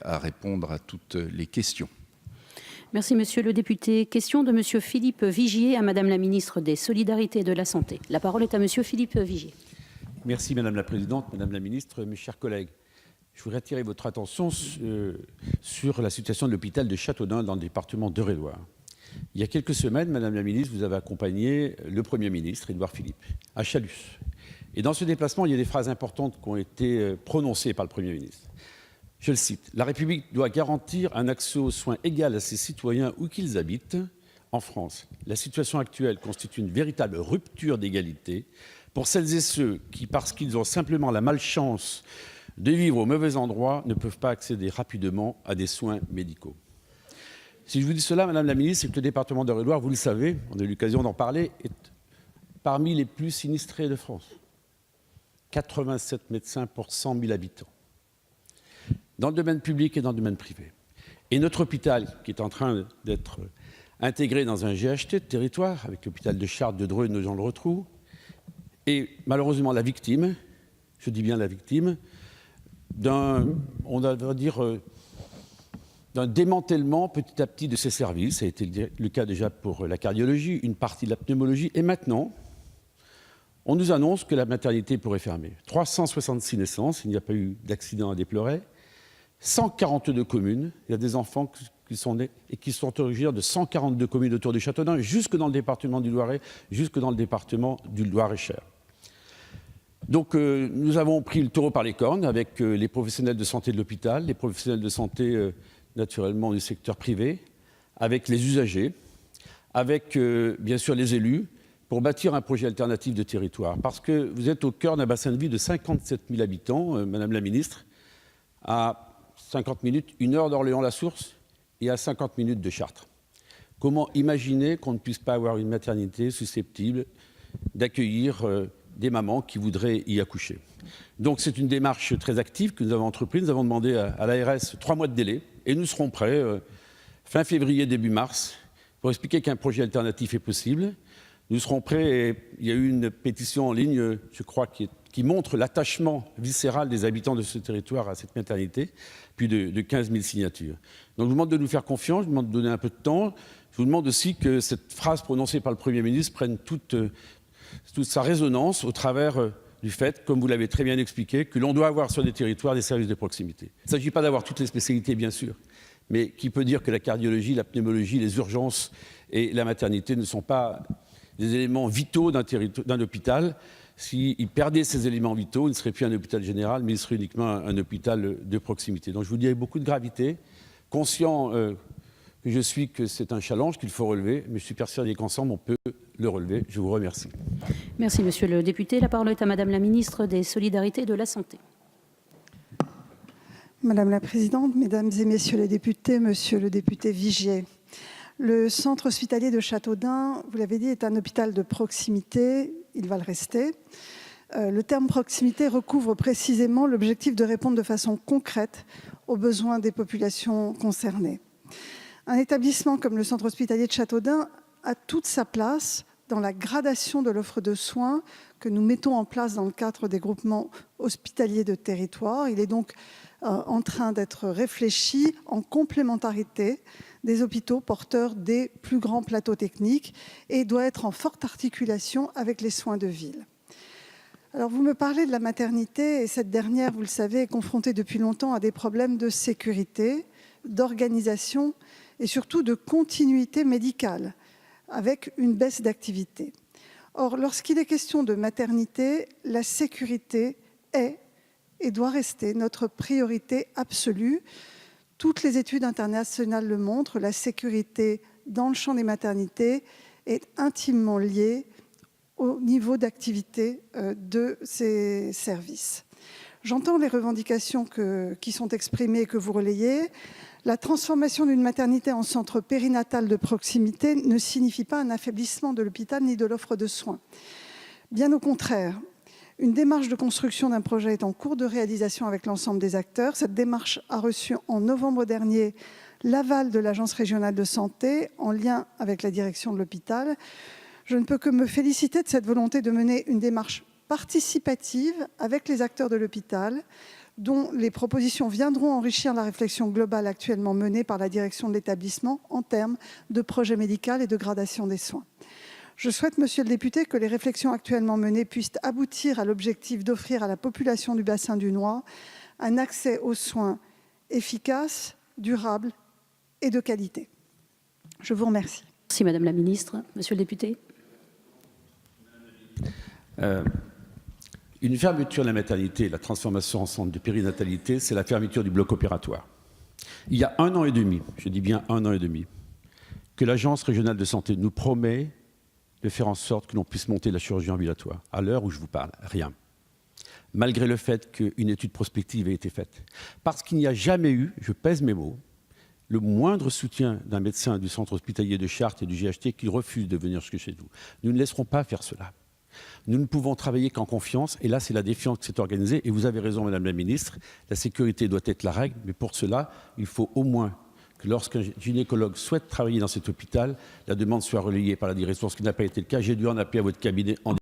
à répondre à toutes les questions. Merci, monsieur le député. Question de monsieur Philippe Vigier à madame la ministre des Solidarités et de la Santé. La parole est à monsieur Philippe Vigier. Merci madame la présidente, madame la ministre, mes chers collègues. Je voudrais attirer votre attention sur la situation de l'hôpital de Châteaudun dans le département d'Eure-et-Loir. Il y a quelques semaines, madame la ministre, vous avez accompagné le Premier ministre, Édouard Philippe, à Chalus. Et dans ce déplacement, il y a des phrases importantes qui ont été prononcées par le Premier ministre. Je le cite, « La République doit garantir un accès aux soins égal à ses citoyens où qu'ils habitent. En France, la situation actuelle constitue une véritable rupture d'égalité pour celles et ceux qui, parce qu'ils ont simplement la malchance de vivre au mauvais endroit, ne peuvent pas accéder rapidement à des soins médicaux. » Si je vous dis cela, madame la ministre, c'est que le département d'Eure-et-Loir, vous le savez, on a eu l'occasion d'en parler, est parmi les plus sinistrés de France. 87 médecins pour 100 000 habitants. Dans le domaine public et dans le domaine privé. Et notre hôpital, qui est en train d'être intégré dans un GHT de territoire, avec l'hôpital de Chartres, de Dreux et de Nogent-le-Rotrou, est malheureusement la victime, je dis bien la victime, d'un démantèlement petit à petit de ces services. Ça a été le cas déjà pour la cardiologie, une partie de la pneumologie, et maintenant, on nous annonce que la maternité pourrait fermer. 366 naissances, il n'y a pas eu d'accident à déplorer. 142 communes, il y a des enfants qui sont nés et qui sont originaires de 142 communes autour de Châteaudun, jusque dans le département du Loiret, jusque dans le département du Loir-et-Cher. Donc nous avons pris le taureau par les cornes avec les professionnels de santé de l'hôpital, les professionnels de santé naturellement du secteur privé, avec les usagers, avec bien sûr les élus, pour bâtir un projet alternatif de territoire. Parce que vous êtes au cœur d'un bassin de vie de 57 000 habitants, madame la ministre, à 50 minutes, 1 heure d'Orléans-la-Source et à 50 minutes de Chartres. Comment imaginer qu'on ne puisse pas avoir une maternité susceptible d'accueillir des mamans qui voudraient y accoucher? Donc c'est une démarche très active que nous avons entreprise. Nous avons demandé à l'ARS 3 mois de délai et nous serons prêts fin février, début mars pour expliquer qu'un projet alternatif est possible. Nous serons prêts et il y a eu une pétition en ligne, je crois, qui montre l'attachement viscéral des habitants de ce territoire à cette maternité, plus de 15 000 signatures. Donc je vous demande de nous faire confiance, je vous demande de donner un peu de temps. Je vous demande aussi que cette phrase prononcée par le Premier ministre prenne toute sa résonance au travers du fait, comme vous l'avez très bien expliqué, que l'on doit avoir sur des territoires des services de proximité. Il ne s'agit pas d'avoir toutes les spécialités, bien sûr, mais qui peut dire que la cardiologie, la pneumologie, les urgences et la maternité ne sont pas des éléments vitaux d'un hôpital. S'il perdait ces éléments vitaux, il ne serait plus un hôpital général, mais il serait uniquement un hôpital de proximité. Donc je vous dis avec beaucoup de gravité, conscient que je suis que c'est un challenge qu'il faut relever, mais je suis persuadé qu'ensemble on peut le relever. Je vous remercie. Merci, monsieur le député. La parole est à madame la ministre des Solidarités et de la Santé. Madame la présidente, mesdames et messieurs les députés, monsieur le député Vigier. Le centre hospitalier de Châteaudun, vous l'avez dit, est un hôpital de proximité. Il va le rester. Le terme proximité recouvre précisément l'objectif de répondre de façon concrète aux besoins des populations concernées. Un établissement comme le centre hospitalier de Châteaudun a toute sa place dans la gradation de l'offre de soins que nous mettons en place dans le cadre des groupements hospitaliers de territoire. Il est donc en train d'être réfléchi en complémentarité des hôpitaux porteurs des plus grands plateaux techniques et doit être en forte articulation avec les soins de ville. Alors vous me parlez de la maternité et cette dernière, vous le savez, est confrontée depuis longtemps à des problèmes de sécurité, d'organisation et surtout de continuité médicale avec une baisse d'activité. Or, lorsqu'il est question de maternité, la sécurité est et doit rester notre priorité absolue. Toutes les études internationales le montrent, la sécurité dans le champ des maternités est intimement liée au niveau d'activité de ces services. J'entends les revendications qui sont exprimées et que vous relayez. La transformation d'une maternité en centre périnatal de proximité ne signifie pas un affaiblissement de l'hôpital ni de l'offre de soins. Bien au contraire, une démarche de construction d'un projet est en cours de réalisation avec l'ensemble des acteurs. Cette démarche a reçu en novembre dernier l'aval de l'Agence régionale de santé en lien avec la direction de l'hôpital. Je ne peux que me féliciter de cette volonté de mener une démarche participative avec les acteurs de l'hôpital dont les propositions viendront enrichir la réflexion globale actuellement menée par la direction de l'établissement en termes de projet médical et de gradation des soins. Je souhaite, monsieur le député, que les réflexions actuellement menées puissent aboutir à l'objectif d'offrir à la population du bassin du Noir un accès aux soins efficace, durable et de qualité. Je vous remercie. Merci Madame la Ministre. Monsieur le député. Une fermeture de la maternité, la transformation en centre de périnatalité, c'est la fermeture du bloc opératoire. Il y a 1 an et demi, je dis bien 1 an et demi, que l'Agence régionale de santé nous promet de faire en sorte que l'on puisse monter la chirurgie ambulatoire. À l'heure où je vous parle, rien. Malgré le fait qu'une étude prospective ait été faite. Parce qu'il n'y a jamais eu, je pèse mes mots, le moindre soutien d'un médecin du centre hospitalier de Chartres et du GHT qui refuse de venir jusque chez nous. Nous ne laisserons pas faire cela. Nous ne pouvons travailler qu'en confiance, et là, c'est la défiance qui s'est organisée. Et vous avez raison, Madame la Ministre, la sécurité doit être la règle, mais pour cela, il faut au moins que lorsqu'un gynécologue souhaite travailler dans cet hôpital, la demande soit relayée par la direction, ce qui n'a pas été le cas. J'ai dû en appeler à votre cabinet en